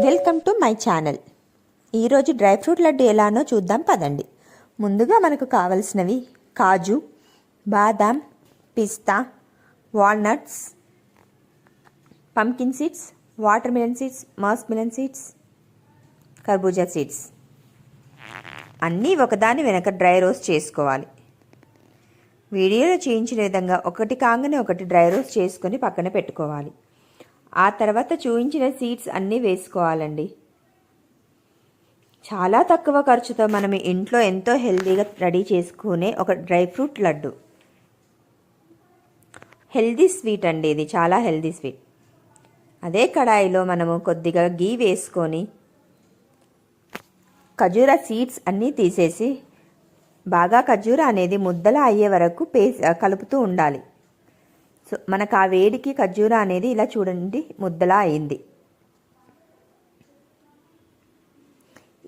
Welcome to my channel. ఈరోజు dry fruit laddu ఎలానో చూద్దాం పదండి. ముందుగా మనకు కావలసినవి కాజు, బాదాం, పిస్తా, walnuts, pumpkin seeds, water melon seeds, musk melon seeds, కర్బూజా సీడ్స్ అన్నీ ఒకదాని వెనక డ్రై రోస్ట్ చేసుకోవాలి. వీడియోలో చూపించిన విధంగా ఒకటి కాగానే ఒకటి డ్రై రోస్ట్ చేసుకొని పక్కన పెట్టుకోవాలి. ఆ తర్వాత చూపించిన సీడ్స్ అన్నీ వేసుకోవాలండి. చాలా తక్కువ ఖర్చుతో మనం ఇంట్లో ఎంతో హెల్తీగా రెడీ చేసుకునే ఒక dry fruit laddu. Healthy sweet అండి, ఇది చాలా హెల్తీ స్వీట్. అదే కడాయిలో మనము కొద్దిగా గీ వేసుకొని ఖజూరా సీడ్స్ అన్నీ తీసేసి బాగా ఖజూరా అనేది ముద్దలా అయ్యే వరకు కలుపుతూ ఉండాలి. సో మనకు ఆ వేడికి ఖర్జూరా అనేది ఇలా చూడండి ముద్దలా అయింది.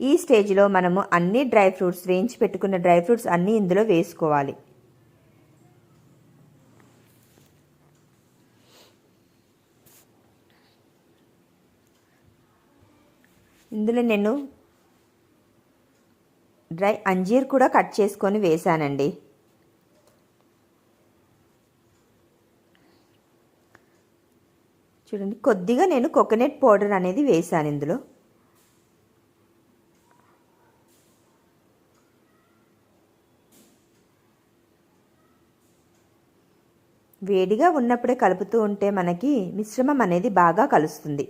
ఈ స్టేజ్లో మనము అన్ని డ్రై ఫ్రూట్స్, వేయించి పెట్టుకున్న డ్రై ఫ్రూట్స్ అన్నీ ఇందులో వేసుకోవాలి. ఇందులో నేను డ్రై అంజీర్ కూడా కట్ చేసుకొని వేసానండి. చూడండి, కొద్దిగా నేను కోకోనట్ పౌడర్ అనేది వేసాను ఇందులో. వేడిగా ఉన్నప్పుడే కలుపుతూ ఉంటే మనకి మిశ్రమం అనేది బాగా కలుస్తుంది.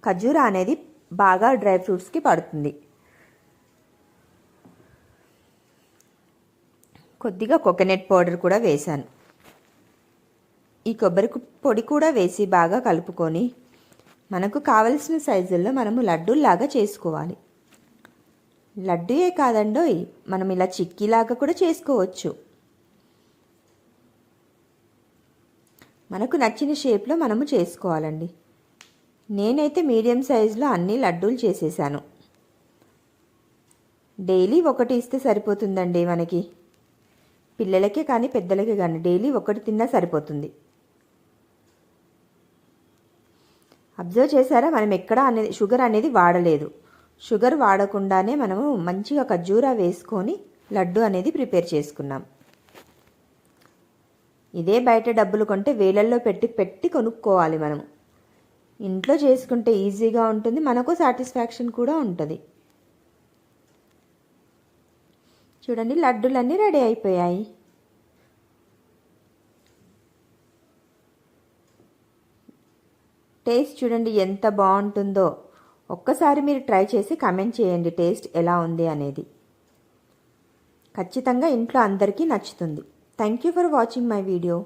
ఖజూరా అనేది బాగా డ్రై ఫ్రూట్స్కి పడుతుంది. కొద్దిగా కోకోనట్ పౌడర్ కూడా వేసాను. ఈ కొబ్బరి పొడి కూడా వేసి బాగా కలుపుకొని మనకు కావలసిన సైజుల్లో మనము లడ్డూలాగా చేసుకోవాలి. లడ్డూయే కాదండోయ్, మనం ఇలా చిక్కీలాగా కూడా చేసుకోవచ్చు. మనకు నచ్చిన షేప్లో మనము చేసుకోవాలండి. నేనైతే మీడియం సైజులో అన్ని లడ్డూలు చేసేసాను. డైలీ ఒకటి ఇస్తే సరిపోతుందండి మనకి. పిల్లలకే కానీ పెద్దలకే కానీ డైలీ ఒకటి తిన్నా సరిపోతుంది. అబ్జర్వ్ చేశారా, మనం ఎక్కడ షుగర్ అనేది వాడలేదు. షుగర్ వాడకుండానే మనము మంచిగా ఖర్జూరా వేసుకొని లడ్డు అనేది ప్రిపేర్ చేసుకున్నాం. ఇదే బయట డబ్బులు కొంటే వేలల్లో పెట్టి కొనుక్కోవాలి. మనము ఇంట్లో చేసుకుంటే ఈజీగా ఉంటుంది, మనకు సాటిస్ఫాక్షన్ కూడా ఉంటుంది. చూడండి, లడ్డూలన్నీ రెడీ అయిపోయాయి. టేస్ట్ చూడండి ఎంత బాగుంటుందో. ఒక్కసారి మీరు ట్రై చేసి కామెంట్ చేయండి టేస్ట్ ఎలా ఉంది అనేది. ఖచ్చితంగా ఇంట్లో అందరికీ నచ్చుతుంది. Thank you for watching my video.